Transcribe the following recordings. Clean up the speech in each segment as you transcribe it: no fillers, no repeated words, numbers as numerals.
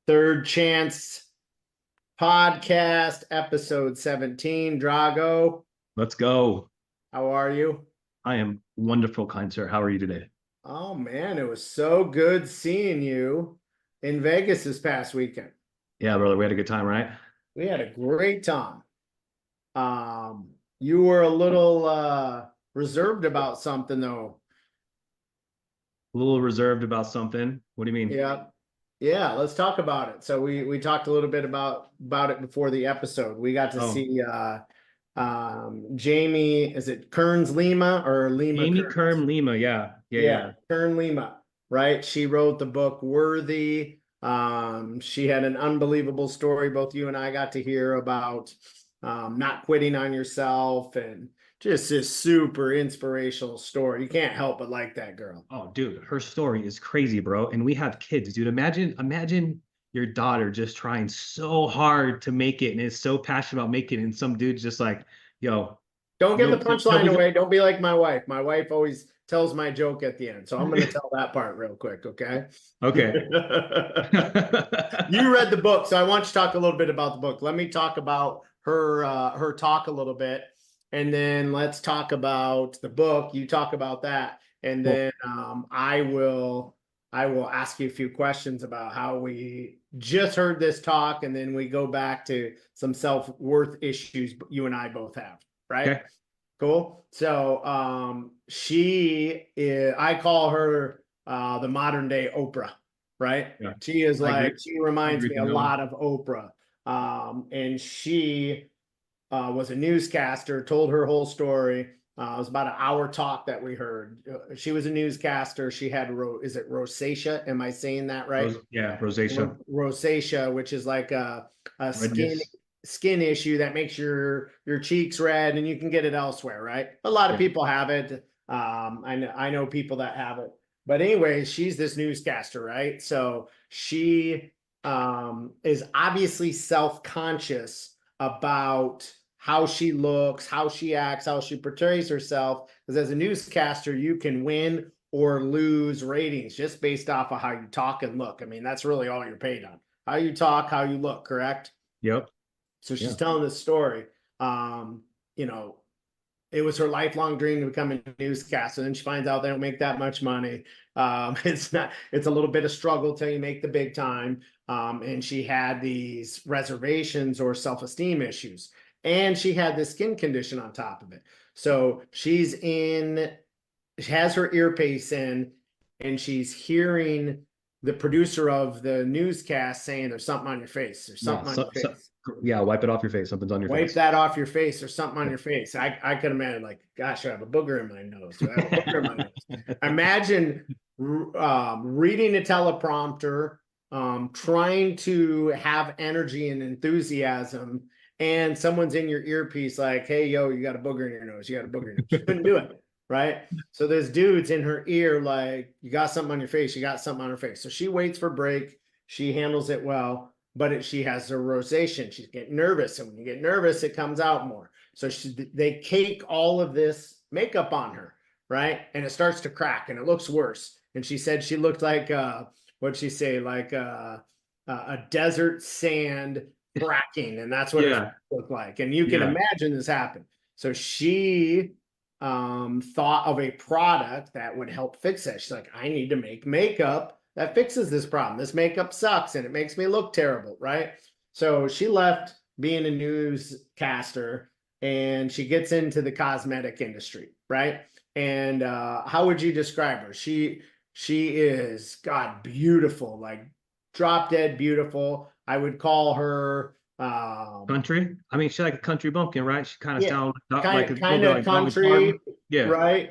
Third Chance Podcast, episode 17. Drago, Let's go. how are you? I am wonderful, kind sir. How are you today? Oh man, it was so good seeing you in Vegas this past weekend. Yeah, brother, we had a good time, right? We had a great time. You were a little reserved about something though. A little reserved about something. What do you mean? Yeah. Yeah, let's talk about it. So we talked a little bit about it before the episode. We got to Oh, see Jamie, is it Kearns Lima or Lima Amy Kearns? Kerm Lima. Yeah, yeah, Yeah, yeah. Kern Lima, right? She wrote the book Worthy. She had an unbelievable story. Both you and I got to hear about not quitting on yourself and just this super inspirational story. You can't help but like that girl. Oh, dude, her story is crazy, bro. And we have kids, dude. Imagine your daughter just trying so hard to make it and is so passionate about making it, and some dude's just like, yo, Don't give the punchline nobody's away. Don't be like my wife. My wife always tells my joke at the end. So I'm going to tell that part real quick, okay? okay. You read the book, so I want you to talk a little bit about the book. Let me talk about her talk a little bit, and then let's talk about the book. You talk about that, and Well, then I will ask you a few questions about how we just heard this talk, and then we go back to some self-worth issues you and I both have, right? okay. Cool. So I call her the modern day Oprah, right? Yeah, She is I agree. she I reminds agree me with a that one. lot of Oprah. And she was a newscaster, told her whole story. It was about an hour talk that we heard. She was a newscaster. She had is it rosacea? Am I saying that right? Yeah, rosacea. Rosacea, which is like a Redness. skin issue that makes your cheeks red, and you can get it elsewhere, right? A lot of Yeah. people have it. I know people that have it. But anyways, she's this newscaster, right? So she is obviously self-conscious about how she looks, how she acts, how she portrays herself. Because as a newscaster, you can win or lose ratings just based off of how you talk and look. I mean, that's really all you're paid on. How you talk, how you look, correct? Yep. So she's Yeah. telling this story. Um, you know, it was her lifelong dream to become a newscaster. And then she finds out they don't make that much money. It's a little bit of struggle till you make the big time. And she had these reservations or self-esteem issues. And she had this skin condition on top of it. So she has her earpiece in, and she's hearing the producer of the newscast saying there's something on your face. There's Yeah. something on your face. Yeah. Wipe it off your face. Something's on your Wipe face. that off your face. There's something on Yeah. your face. I could imagine, like, gosh, I have a booger in my nose. Do I have a booger in my nose? Imagine reading a teleprompter, trying to have energy and enthusiasm, and someone's in your earpiece like, hey, yo, you got a booger in your nose. You got a booger in your nose. She couldn't do it, right? So there's dudes in her ear like, you got something on your face. You got something on her face. So she waits for break. She handles it well, but she has a rosacea. She's getting nervous, and when you get nervous, it comes out more. So they cake all of this makeup on her, right? And it starts to crack, and it looks worse. And she said she looked like what'd she say? Like a desert sand cracking, and that's what it Yeah. looked like. And you can Yeah. imagine this happen. So she thought of a product that would help fix that. She's like, I need to make makeup that fixes this problem. This makeup sucks and it makes me look terrible, right? So she left being a newscaster and she gets into the cosmetic industry, right? And how would you describe her? She is, God, beautiful, like drop dead beautiful. I would call her Country. I mean, she's like a country bumpkin, right? She kind of yeah, sounds like kind a little kind bit of like Dolly Parton. country, Yeah. right?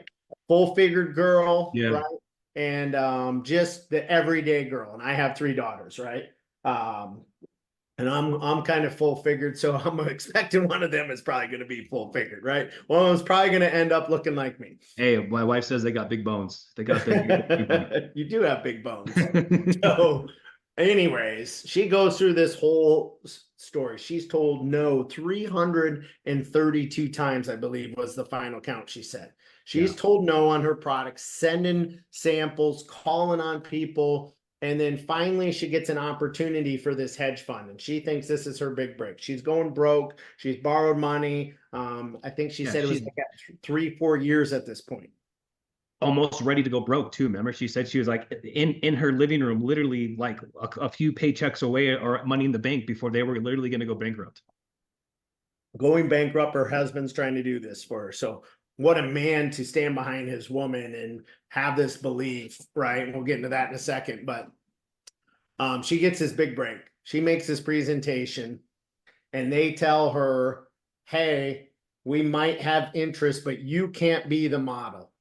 Full figured girl, Yeah. right? And just the everyday girl. And I have three daughters, right? Um, and I'm kind of full figured, so I'm expecting one of them is probably going to be full figured, right? One of them's probably going to end up looking like me. Hey, my wife says they got big bones. They got big bones. You do have big bones. So, anyways, she goes through this whole story. She's told no 332 times, I believe, was the final count, she said. She's Yeah. told no on her products, sending samples, calling on people, And then finally, she gets an opportunity for this hedge fund, and she thinks this is her big break. She's going broke. She's borrowed money. I think she Yeah, said it was she's like at 3-4 years at this point. almost ready to go broke too. Remember, she said she was like in her living room, literally like a few paychecks away or money in the bank before they were literally going to go bankrupt. Going bankrupt, her husband's trying to do this for her. So what a man to stand behind his woman and have this belief, right? We'll get into that in a second, but she gets this big break. She makes this presentation and they tell her, hey, we might have interest, but you can't be the model.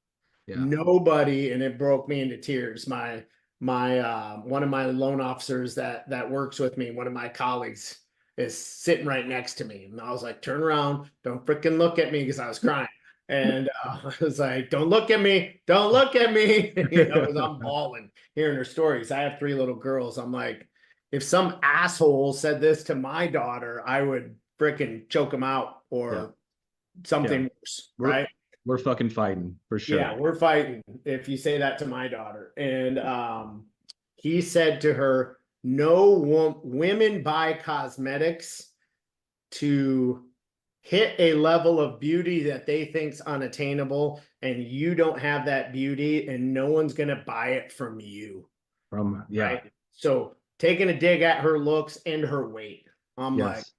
Yeah. Nobody, and it broke me into tears. My one of my loan officers that works with me, one of my colleagues, is sitting right next to me, and I was like, "Turn around, don't freaking look at me," because I was crying, and I was like, "Don't look at me, don't look at me," you know, 'cause I'm bawling hearing her stories. I have 3 little girls. I'm like, if some asshole said this to my daughter, I would freaking choke him out or Yeah. something Yeah. worse, We're right? we're fucking fighting for sure. Yeah, we're fighting if you say that to my daughter. And he said to her, no women buy cosmetics to hit a level of beauty that they think's unattainable, and you don't have that beauty, and no one's gonna buy it from you. From yeah. Right. So taking a dig at her looks and her weight. I'm like, Yes.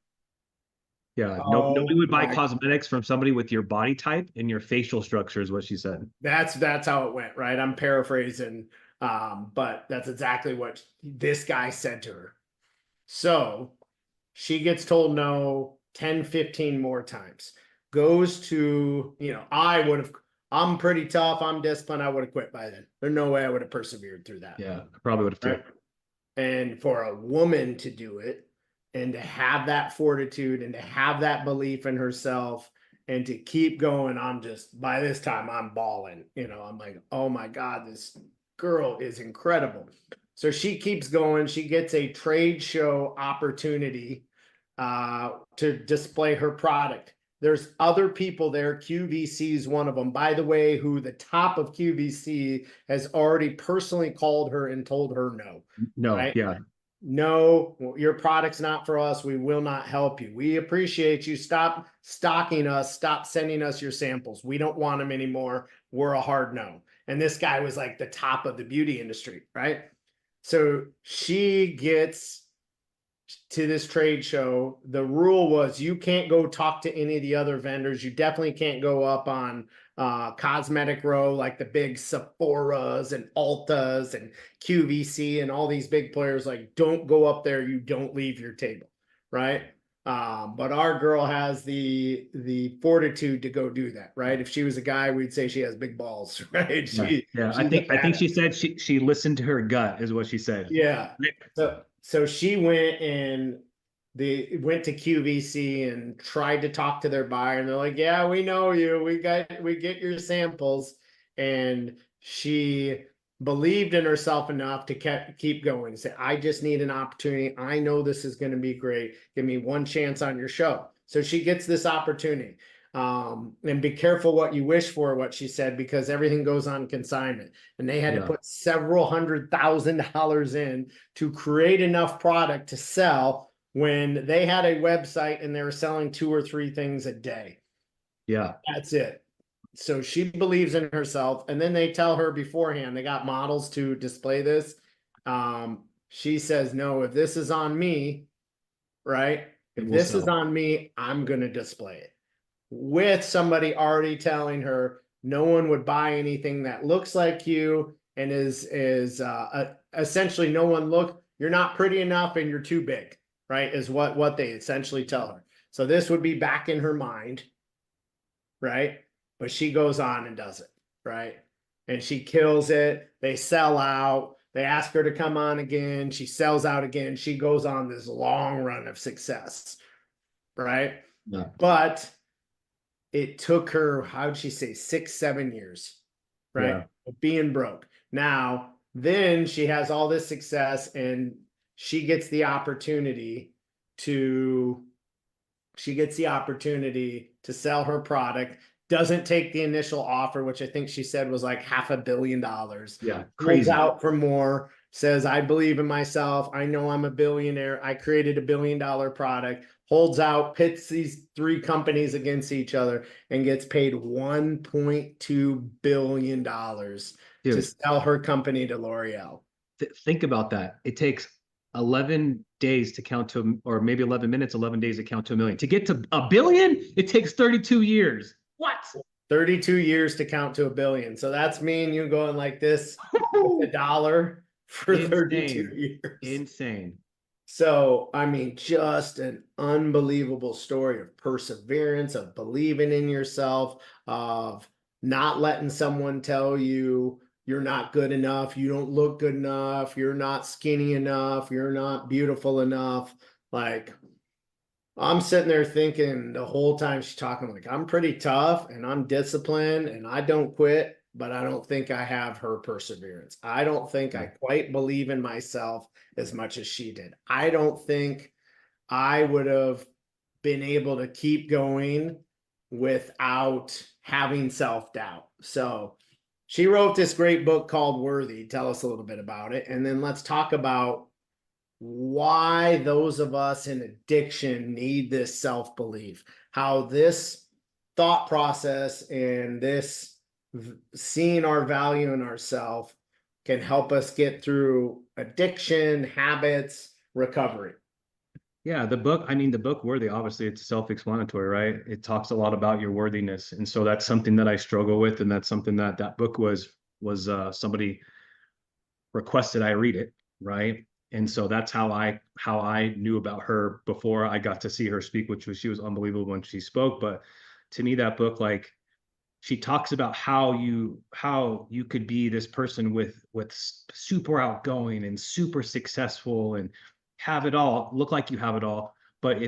Yeah. No, nobody oh would buy my, cosmetics from somebody with your body type and your facial structure, is what she said. that's how it went, right? I'm paraphrasing, but that's exactly what this guy said to her. So she gets told no 10, 15 more times. Goes to, you know, I'm pretty tough, I'm disciplined, I would have quit by then. There's no way I would have persevered through that. Yeah, I probably would have too. Right. And for a woman to do it and to have that fortitude and to have that belief in herself and to keep going, I'm just, by this time, I'm bawling. You know, I'm like, oh my God, this girl is incredible. So she keeps going. She gets a trade show opportunity to display her product. There's other people there. QVC is one of them, by the way, who the top of QVC has already personally called her and told her no. No, Right? yeah. No, your product's not for us. We will not help you. We appreciate you. Stop stocking us. Stop sending us your samples. We don't want them anymore. We're a hard no. And this guy was like the top of the beauty industry, right? So she gets to this trade show. The rule was you can't go talk to any of the other vendors. You definitely can't go up on Cosmetic Row, like the big Sephora's and Ulta's and QVC and all these big players. Like, don't go up there. You don't leave your table, right? But our girl has the fortitude to go do that, right? If she was a guy, we'd say she has big balls, right? Yeah. I think she said she listened to her gut, is what she said. yeah. So she went and they went to QVC and tried to talk to their buyer, and they're like, "Yeah, we know you. We get your samples." And she believed in herself enough to keep going. Say, "I just need an opportunity. I know this is going to be great. Give me one chance on your show." So she gets this opportunity. And be careful what you wish for, what she said, because everything goes on consignment, and they had to put several $100,000 in to create enough product to sell when they had a website and they were selling 2 or 3 things a day. Yeah. That's it. So she believes in herself, and then they tell her beforehand, they got models to display this. She says, no, if this is on me, right? If this is on me, I'm going to display it. With somebody already telling her no one would buy anything that looks like you and is essentially no one you're not pretty enough and you're too big, right? Is what they essentially tell her. So this would be back in her mind, right? But she goes on and does it, right? And she kills it. They sell out. They ask her to come on again. She sells out again. She goes on this long run of success, right? Yeah. But it took her, how'd she say, 6-7 years, right? Yeah. Being broke. Now, then she has all this success and she gets the opportunity to sell her product, doesn't take the initial offer, which I think she said was like $500 million. Yeah, crazy. Pulls out for more. says, I believe in myself. I know I'm a billionaire. I created $1 billion product, holds out, pits these 3 companies against each other, and gets paid $1.2 billion to Dude, sell her company to L'Oreal. think about that. It takes 11 days to count to, or maybe 11 minutes, 11 days to count to 1 million. To get to 1 billion, it takes 32 years. What? 32 years to count to $1 billion. So that's me and you going like this with $1 for 32 years. Insane. So, I mean, just an unbelievable story of perseverance, of believing in yourself, of not letting someone tell you you're not good enough, you don't look good enough, you're not skinny enough, you're not beautiful enough. Like, I'm sitting there thinking the whole time she's talking, like, I'm pretty tough and I'm disciplined and I don't quit, but I don't think I have her perseverance. I don't think I quite believe in myself as much as she did. I don't think I would have been able to keep going without having self-doubt. So she wrote this great book called Worthy. Tell us a little bit about it. And then let's talk about why those of us in addiction need this self-belief, how this thought process and this seeing our value in ourselves can help us get through addiction, habits, recovery. Yeah, the book, I mean, the book Worthy, obviously it's self-explanatory, right? It talks a lot about your worthiness. And so that's something that I struggle with. And that's something that book was somebody requested I read it, right? And so that's how I knew about her before I got to see her speak, which was, she was unbelievable when she spoke. But to me, that book, like, she talks about how you could be this person with super outgoing and super successful and have it all, look like you have it all, but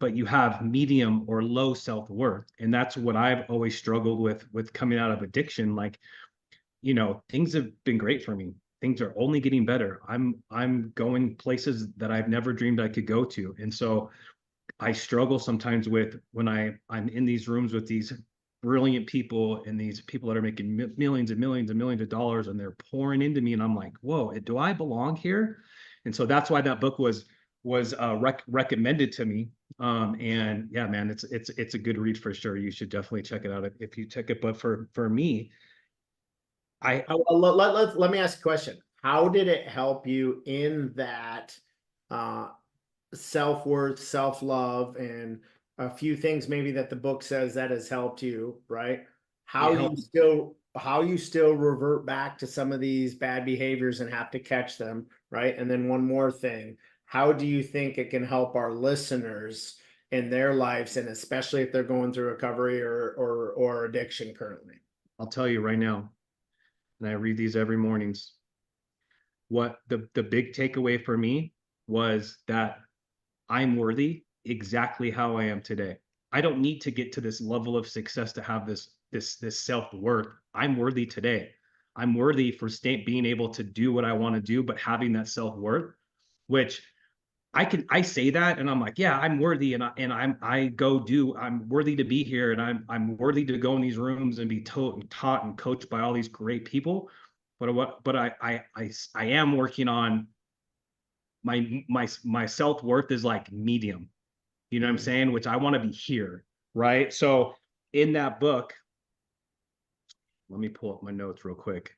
but you have medium or low self-worth. And that's what I've always struggled with coming out of addiction. Like, you know, things have been great for me. Things are only getting better. I'm going places that I've never dreamed I could go to. And so I struggle sometimes with when I'm in these rooms with these brilliant people and these people that are making millions and millions and millions of dollars, and they're pouring into me, and I'm like, whoa, do I belong here? And so that's why that book was recommended to me. And yeah, man, it's a good read for sure. You should definitely check it out if you check it. But for me, Let me ask a question. How did it help you in that self-worth, self-love, and a few things maybe that the book says that has helped you, right? How you still revert back to some of these bad behaviors and have to catch them, right? And then one more thing, how do you think it can help our listeners in their lives, and especially if they're going through recovery or addiction currently? I'll tell you right now, and I read these every mornings. What the big takeaway for me was that I'm worthy exactly how I am today. I don't need to get to this level of success to have this self-worth. I'm worthy today. I'm worthy for being able to do what I want to do, but having that self-worth, which I say that and I'm like, yeah, I'm worthy, and I'm worthy to be here, and I'm worthy to go in these rooms and be taught and coached by all these great people. But I am working on my self-worth is like medium, you know what I'm saying? Which I want to be here, right? So in that book, let me pull up my notes real quick.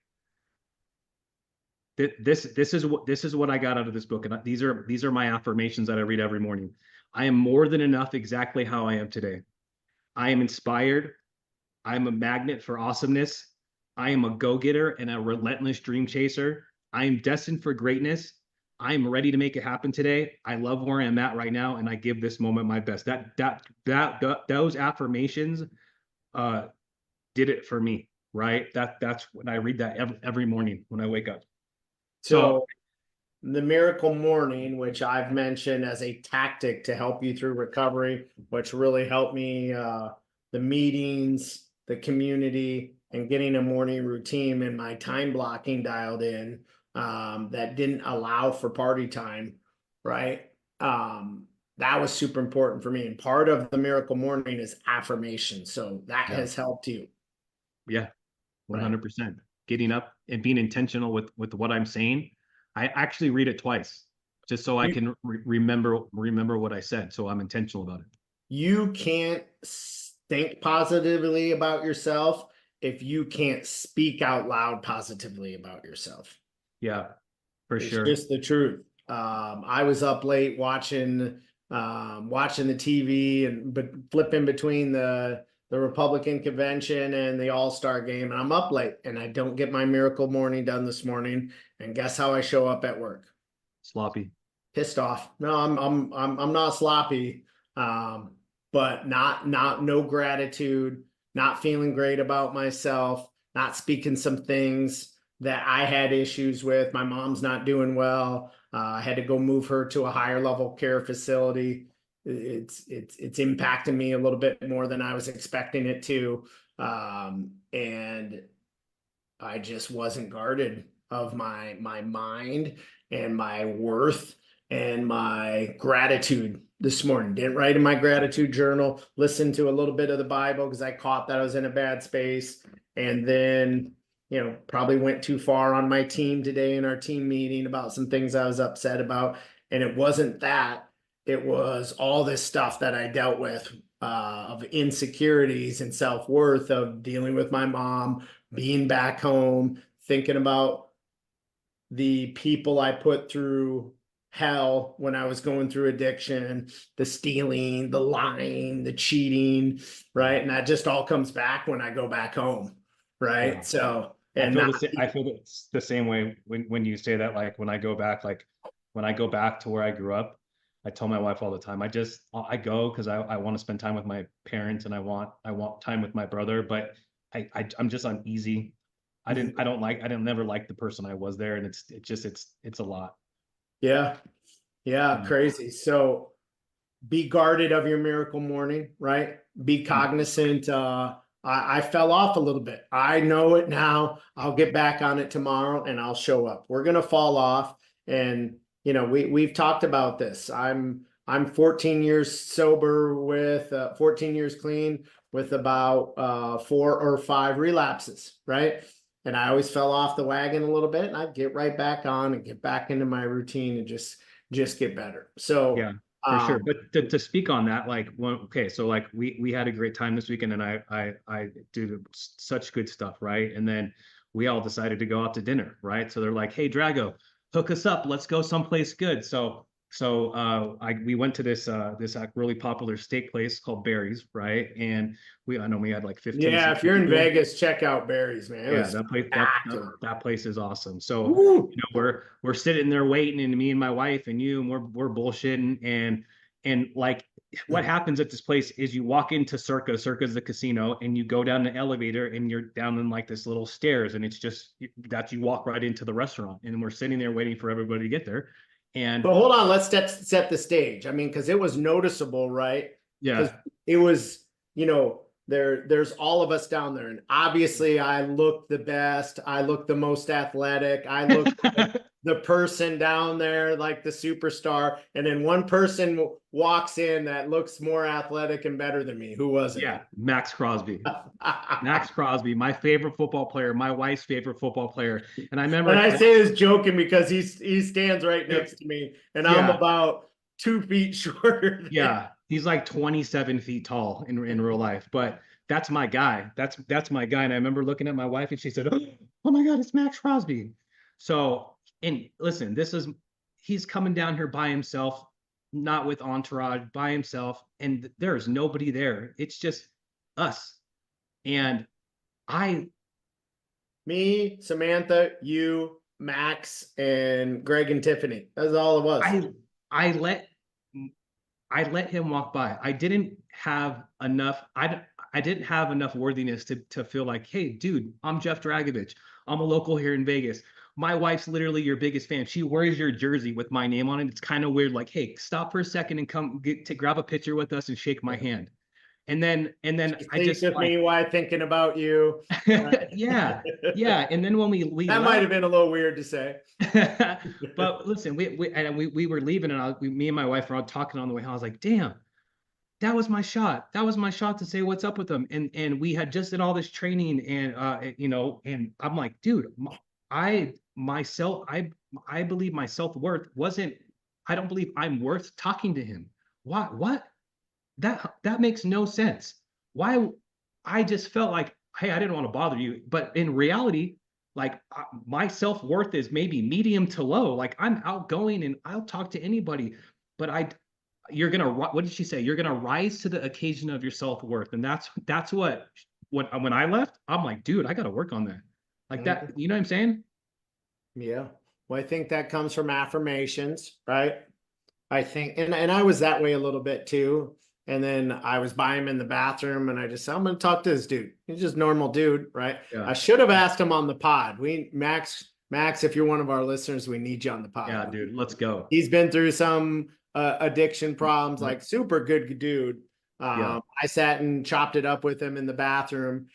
This is what I got out of this book, and these are my affirmations that I read every morning. I am more than enough exactly how I am today. I am inspired. I am a magnet for awesomeness. I am a go-getter and a relentless dream chaser. I am destined for greatness. I am ready to make it happen today. I love where I'm at right now, and I give this moment my best. Those affirmations did it for me, right? That's when I read that every morning when I wake up. So the Miracle Morning, which I've mentioned as a tactic to help you through recovery, which really helped me, the meetings, the community, and getting a morning routine and my time blocking dialed in, that didn't allow for party time, right? That was super important for me. And part of the Miracle Morning is affirmation. So that has helped you. Yeah, 100%. Getting up and being intentional with what I'm saying. I actually read it twice just so I You, can remember what I said. So I'm intentional about it. you can't think positively about yourself if you can't speak out loud positively about yourself. Yeah, for It's sure. just the truth. I was up late watching the TV and but flipping between the Republican convention and the All-Star game, and I'm up late and I don't get my miracle morning done this morning. And guess how I show up at work? Sloppy. Pissed off. No, I'm not sloppy, but not no gratitude, not feeling great about myself, not speaking some things that I had issues with. My mom's not doing well. I had to go move her to a higher level care facility. It's impacting me a little bit more than I was expecting it to, and I just wasn't guarded of my mind and my worth and my gratitude this morning. Didn't write in my gratitude journal, listened to a little bit of the Bible because I caught that I was in a bad space. And then, probably went too far on my team today in our team meeting about some things I was upset about. And it wasn't that, it was all this stuff that I dealt with of insecurities and self-worth of dealing with my mom, being back home, thinking about the people I put through hell when I was going through addiction, the stealing, the lying, the cheating, right? And that just all comes back when I go back home, Yeah. right? So, I and feel not, the same. I feel the same way when you say that. Like when I go back to where I grew up, I tell my wife all the time. I go because I want to spend time with my parents and I want time with my brother. But I'm just uneasy. I didn't never like the person I was there, and it's a lot. yeah, yeah, Yeah. crazy. So be guarded of your miracle morning, right? Be cognizant. I fell off a little bit. I know it now. I'll get back on it tomorrow and I'll show up. We're gonna fall off. And we've talked about this. I'm 14 years sober with 14 years clean with about 4 or 5 relapses, right? And I always fell off the wagon a little bit and I'd get right back on and get back into my routine and just get better. So Yeah, for sure. But to speak on that, okay, so like we had a great time this weekend, and I did such good stuff, right? And then we all decided to go out to dinner, right? So they're like, "Hey, Drago, hook us up. Let's go someplace good." So we went to this really popular steak place called Barry's, right? And I know we had like 15 Yeah, if you're in people. Vegas, check out Barry's, man. It Yeah, was that place spectacular. that place is awesome. So, Woo! we're sitting there waiting, and me and my wife and you, and we're bullshitting, and like what happens at this place is you walk into Circa's the casino, and you go down the elevator, and you're down in like this little stairs, and it's just that you walk right into the restaurant, and we're sitting there waiting for everybody to get there, and But hold on, let's set the stage. I mean, because it was noticeable, right? Because yeah. it was, there's all of us down there, and obviously I look the best. I look the most athletic. I look like the person down there, like the superstar. And then one person walks in that looks more athletic and better than me. Who was it? Yeah, Max Crosby. Max Crosby, my favorite football player, my wife's favorite football player. And I And remember, I say this joking because he stands right yeah, next to me, and I'm yeah, about 2 feet shorter than. yeah, he's like 27 feet tall in real life, but that's my guy. That's my guy. And I remember looking at my wife and she said, "Oh my God, it's Max Crosby." So, and listen, he's coming down here by himself, not with entourage, by himself, and there's nobody there. It's just us. And I Me, Samantha, you, Max, and Greg and Tiffany. That's all it was. I I let I let him walk by. I didn't have enough worthiness to feel like, hey, dude, I'm Jeff Dragovich. I'm a local here in Vegas. My wife's literally your biggest fan. She wears your jersey with my name on it. It's kind of weird, like, hey, stop for a second and come to grab a picture with us and shake my hand. And then She I sleeps just with like, me while thinking about you. yeah, yeah. And then when we That might left, have been a little weird to say. but listen, we were leaving, and me and my wife were all talking on the way home. I was like, damn, that was my shot. That was my shot to say what's up with them. And we had just did all this training, and and I'm like, dude, I myself, I believe my self-worth wasn't, I don't believe I'm worth talking to him. What? That makes no sense. Why? I just felt like, hey, I didn't want to bother you. But in reality, like my self-worth is maybe medium to low. Like I'm outgoing and I'll talk to anybody, but you're gonna, what did she say? You're gonna rise to the occasion of your self-worth. And that's what when I left, I'm like, dude, I gotta work on that. Like that, you know what I'm saying? Yeah. Well, I think that comes from affirmations, right? I think, and I was that way a little bit too. And then I was by him in the bathroom and I just said, I'm going to talk to this dude. He's just normal dude, right? Yeah. I should have asked him on the pod. Max, if you're one of our listeners, we need you on the pod. Yeah, dude, let's go. He's been through some addiction problems, like super good dude. Yeah. I sat and chopped it up with him in the bathroom.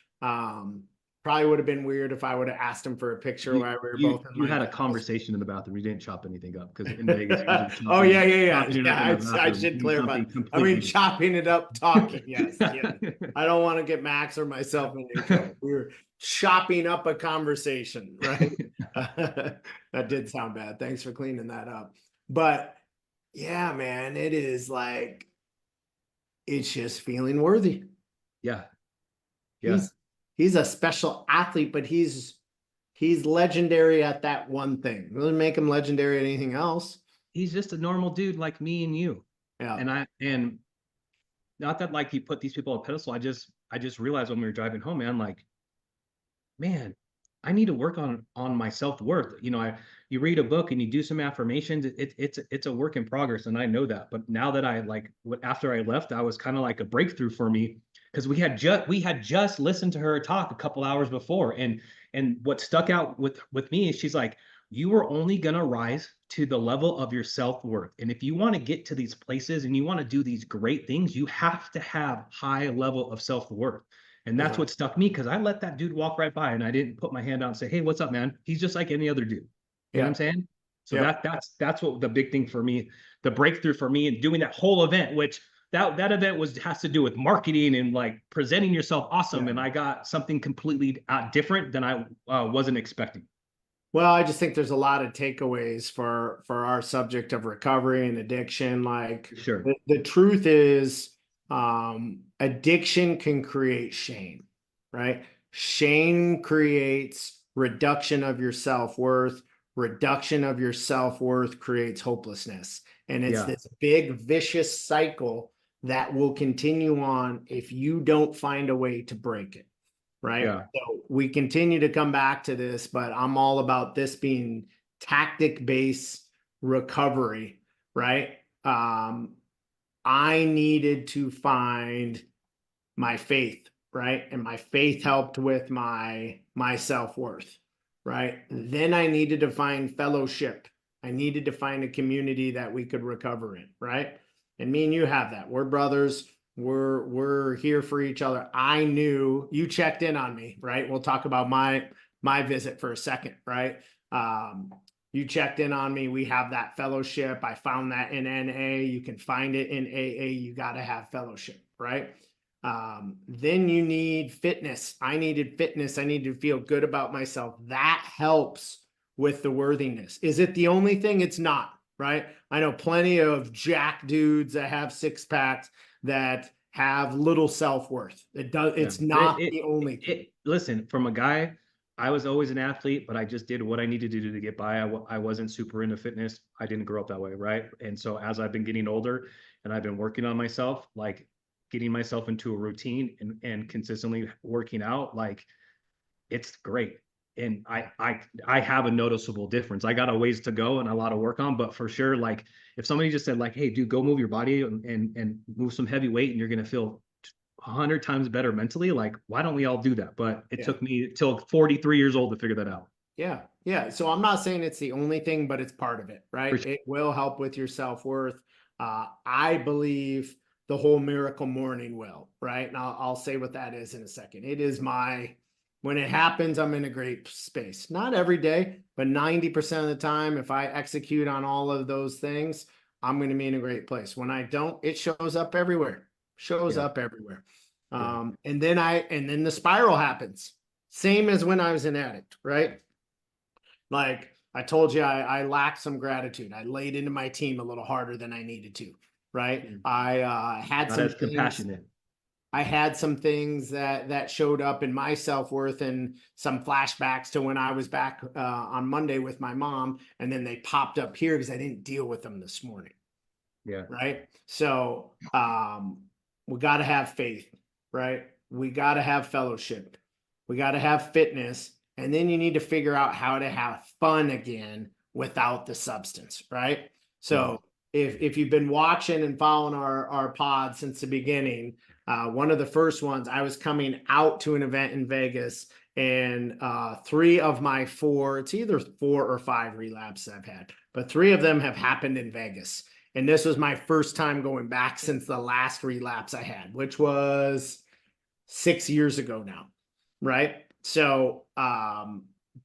Probably would have been weird if I would have asked him for a picture while we were both in You like had a conversation in the bathroom. You didn't chop anything up because in Vegas, oh yeah. I chopping should clarify. something I mean, completely chopping it up, talking. Yes, yeah. I don't want to get Max or myself into trouble. We were chopping up a conversation, right? That did sound bad. Thanks for cleaning that up. But yeah, man, it is like it's just feeling worthy. Yeah. Yeah. He's a special athlete, but he's legendary at that one thing. Doesn't make him legendary at anything else. He's just a normal dude like me and you. Yeah. And not that like he put these people on a pedestal. I just realized when we were driving home, man, like, man, I need to work on my self-worth. You know, you read a book and you do some affirmations. It's a work in progress, and I know that. But now that after I left, I was kind of like a breakthrough for me because we had just listened to her talk a couple hours before, and what stuck out with me is she's like, you are only gonna rise to the level of your self-worth, and if you want to get to these places and you want to do these great things, you have to have high level of self-worth. And that's what stuck me because I let that dude walk right by and I didn't put my hand out and say, hey, what's up, man? He's just like any other dude. You know what I'm saying? So that's what the big thing for me, the breakthrough for me and doing that whole event, which that event has to do with marketing and like presenting yourself awesome. And I got something completely different than I wasn't expecting. Well, I just think there's a lot of takeaways for our subject of recovery and addiction. Like Sure. The truth is, addiction can create shame, right? Shame creates reduction of your self-worth. Reduction of your self-worth creates hopelessness. And it's this big vicious cycle that will continue on if you don't find a way to break it. Right. Yeah. So we continue to come back to this, but I'm all about this being tactic-based recovery, right? I needed to find my faith, right? And my faith helped with my self-worth, right? Then I needed to find fellowship. I needed to find a community that we could recover in, right? And me and you have that. We're brothers. We're here for each other. I knew you checked in on me, right? We'll talk about my visit for a second, right? You checked in on me. We have that fellowship. I found that in NA. You can find it in AA. You got to have fellowship, right? Then you need fitness. I needed fitness. I needed to feel good about myself. That helps with the worthiness. Is it the only thing? It's not, right? I know plenty of jack dudes that have six packs that have little self-worth. It's not the only thing. Listen, from a guy, I was always an athlete, but I just did what I needed to do to get by. I wasn't super into fitness. I didn't grow up that way, right? And so as I've been getting older and I've been working on myself, like getting myself into a routine and consistently working out, like it's great. And I have a noticeable difference. I got a ways to go and a lot of work on, but for sure, like if somebody just said like, hey, dude, go move your body and move some heavy weight and you're going to feel 100 times better mentally, like, why don't we all do that? But it took me till 43 years old to figure that out. Yeah. Yeah. So I'm not saying it's the only thing, but it's part of it, right? Sure. It will help with your self-worth. I believe the whole miracle morning will, right? And I'll say what that is in a second. It is when it happens, I'm in a great space. Not every day, but 90% of the time, if I execute on all of those things, I'm going to be in a great place. When I don't, it shows up everywhere. And then the spiral happens. Same as when I was an addict, right? Like I told you, I lacked some gratitude. I laid into my team a little harder than I needed to, right? I had Not some as things. compassionate. I had some things that showed up in my self-worth and some flashbacks to when I was back on Monday with my mom, and then they popped up here because I didn't deal with them this morning. Yeah. Right. So we got to have faith, right? We got to have fellowship. We got to have fitness. And then you need to figure out how to have fun again without the substance, right? Yeah. So if you've been watching and following our pod since the beginning, one of the first ones, I was coming out to an event in Vegas, and three of my four, it's either 4 or 5 relapses I've had, but 3 of them have happened in Vegas. And this was my first time going back since the last relapse I had, which was 6 years ago now. Right. So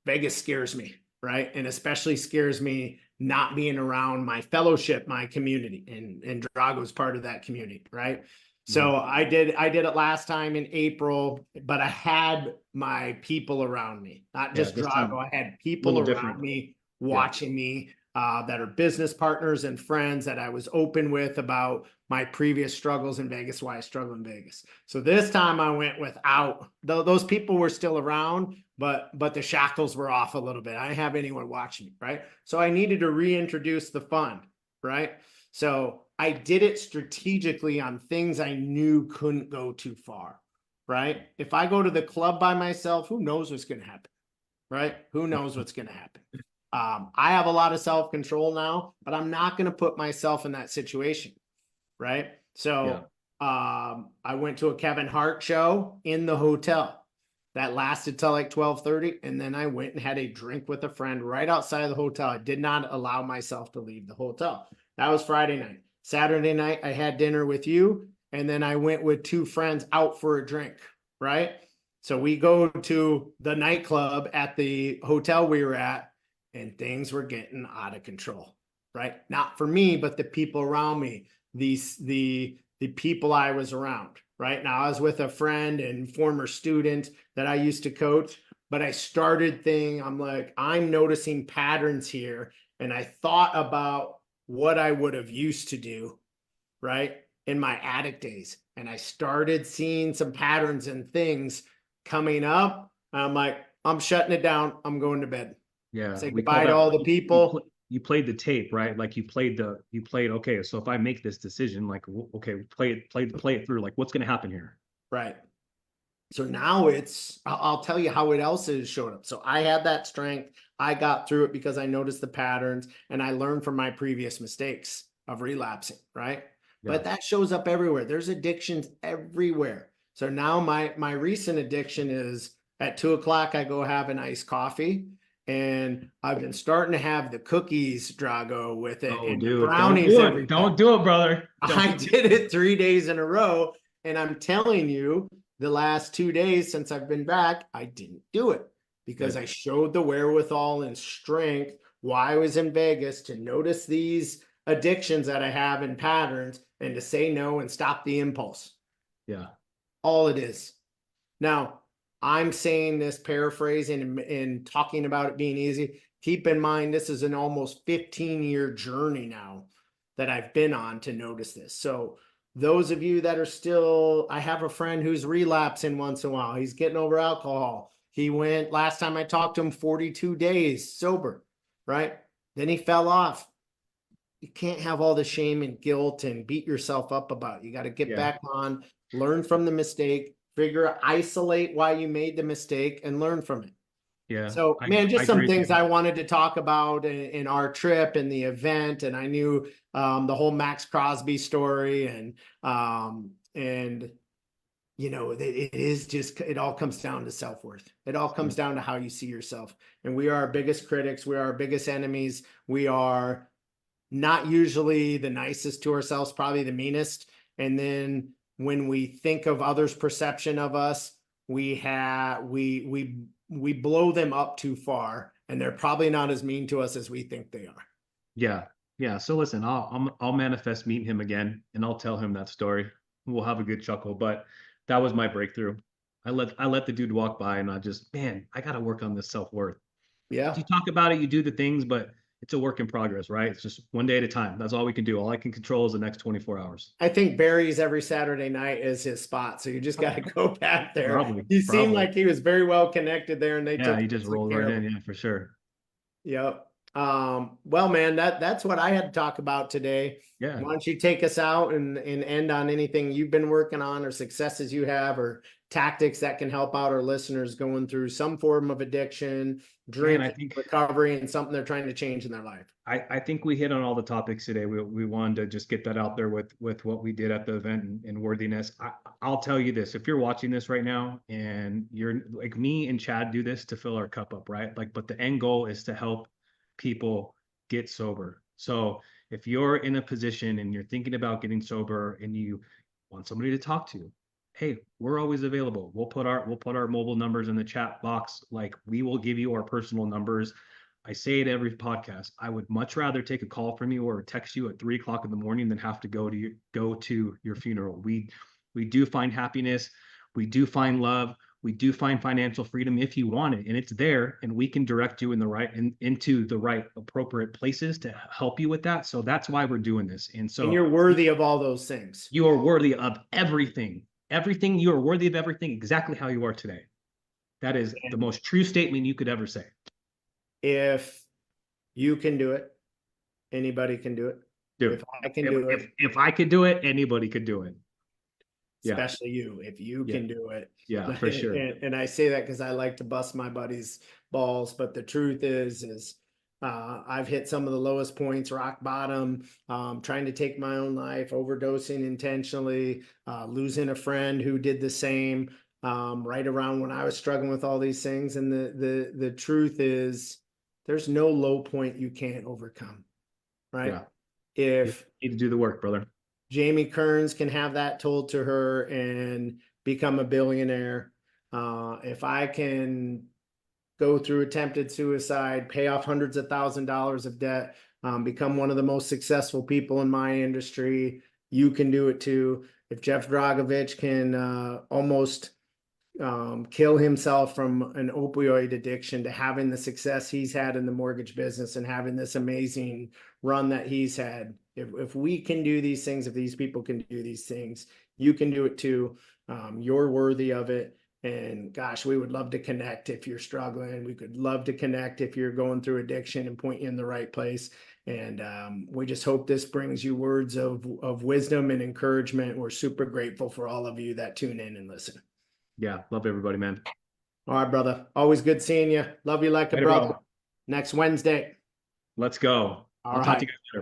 Vegas scares me. Right. And especially scares me not being around my fellowship, my community. And Drago's part of that community. Right. So I did it last time in April, but I had my people around me, not just This Drago. time I had a people little around different. me Yeah. watching me that are business partners and friends that I was open with about my previous struggles in Vegas, why I struggle in Vegas. So this time I went without, those people were still around, but the shackles were off a little bit. I didn't have anyone watching me, right? So I needed to reintroduce the fun, right? So I did it strategically on things I knew couldn't go too far, right? If I go to the club by myself, who knows what's going to happen, right? Who knows what's going to happen? I have a lot of self-control now, but I'm not going to put myself in that situation, right? So I went to a Kevin Hart show in the hotel that lasted till like 12:30, and then I went and had a drink with a friend right outside of the hotel. I did not allow myself to leave the hotel. That was Friday night. Saturday night, I had dinner with you, and then I went with 2 friends out for a drink, right? So we go to the nightclub at the hotel we were at, and things were getting out of control, right? Not for me, but the people around me, the people I was around, right? Now I was with a friend and former student that I used to coach, but I started I'm like, I'm noticing patterns here. And I thought about what I would have used to do, right? In my addict days. And I started seeing some patterns and things coming up. I'm like, I'm shutting it down. I'm going to bed. Yeah. Say We call goodbye to that all the people. you played the tape, right? Like you played okay, so if I make this decision, like okay, play it through. Like what's gonna happen here? Right. So now I'll tell you how it else is showed up. So I had that strength. I got through it because I noticed the patterns and I learned from my previous mistakes of relapsing, right? Yeah. But that shows up everywhere. There's addictions everywhere. So now my recent addiction is at 2 o'clock, I go have an iced coffee. And I've been starting to have the cookies, Drago, with it, Oh, and the dude, don't brownies do every it. day. Don't do it, brother. Don't I did it 3 days in a row. And I'm telling you, the last 2 days since I've been back, I didn't do it because I showed the wherewithal and strength while I was in Vegas to notice these addictions that I have and patterns and to say no and stop the impulse. Yeah. All it is. Now, I'm saying this, paraphrasing and talking about it being easy. Keep in mind, this is an almost 15-year journey now that I've been on to notice this. So those of you that are still, I have a friend who's relapsing once in a while. He's getting over alcohol. He went, last time I talked to him, 42 days sober, right? Then he fell off. You can't have all the shame and guilt and beat yourself up about it. You got to get back on, learn from the mistake, isolate why you made the mistake and learn from it. Yeah. So, man, I just some agree with things you. I wanted to talk about in our trip and the event. And I knew the whole Max Crosby story and it is just, it all comes down to self-worth. It all comes down to how you see yourself. And we are our biggest critics. We are our biggest enemies. We are not usually the nicest to ourselves, probably the meanest. And then when we think of others' perception of us, we blow them up too far, and they're probably not as mean to us as we think they are. Yeah. Yeah. So listen, I'll manifest meeting him again and I'll tell him that story. We'll have a good chuckle. But that was my breakthrough. I let the dude walk by and I just, man, I gotta work on this self-worth. Yeah. You talk about it, you do the things, but it's a work in progress, right? It's just one day at a time. That's all we can do. All I can control is the next 24 hours. I think Barry's every Saturday night is his spot. So you just got to go back there. Probably, He seemed probably. like he was very well connected there, and they Yeah, took he just excellent rolled care right of in. him. Yeah, for sure. Yep. Well, man, that's what I had to talk about today. Yeah. Why don't you take us out and end on anything you've been working on or successes you have or tactics that can help out our listeners going through some form of addiction, Man, drink I think recovery, and something they're trying to change in their life. I think we hit on all the topics today. We wanted to just get that out there with what we did at the event and worthiness. I'll tell you this: if you're watching this right now and you're like me and Chad do this to fill our cup up, right? Like, but the end goal is to help people get sober. So if you're in a position and you're thinking about getting sober and you want somebody to talk to, hey, we're always available. We'll put our mobile numbers in the chat box. Like, we will give you our personal numbers. I say it every podcast. I would much rather take a call from you or text you at 3 o'clock in the morning than have to go to your funeral. We do find happiness. We do find love. We do find financial freedom if you want it, and it's there, and we can direct you into the right appropriate places to help you with that. So that's why we're doing this. And And so you're worthy of all those things. you are worthy of everything. Everything, you are worthy of everything exactly how you are today. That is the most true statement you could ever say. If you can do it, anybody can do it. Dude, If I can do it, if I could do it, anybody could do it. Yeah. especially you, if you can do it. Yeah, for sure. And I say that because I like to bust my buddies' balls, but the truth is I've hit some of the lowest points, rock bottom, trying to take my own life, overdosing intentionally, losing a friend who did the same, right around when I was struggling with all these things. And the truth is there's no low point you can't overcome, right? Yeah. If You need to do the work, brother. Jamie Kearns can have that told to her and become a billionaire. If I can go through attempted suicide, pay off hundreds of $1,000s of debt, become one of the most successful people in my industry, you can do it too. If Jeff Dragovich can almost kill himself from an opioid addiction to having the success he's had in the mortgage business and having this amazing run that he's had. If we can do these things, if these people can do these things, you can do it too. You're worthy of it. And gosh, we would love to connect if you're struggling. We could love to connect if you're going through addiction and point you in the right place. And we just hope this brings you words of wisdom and encouragement. We're super grateful for all of you that tune in and listen. Yeah, love everybody, man. All right, brother. Always good seeing you. Love you like a Later, brother. brother. Next Wednesday. Let's go. All I'll talk to right. you guys later.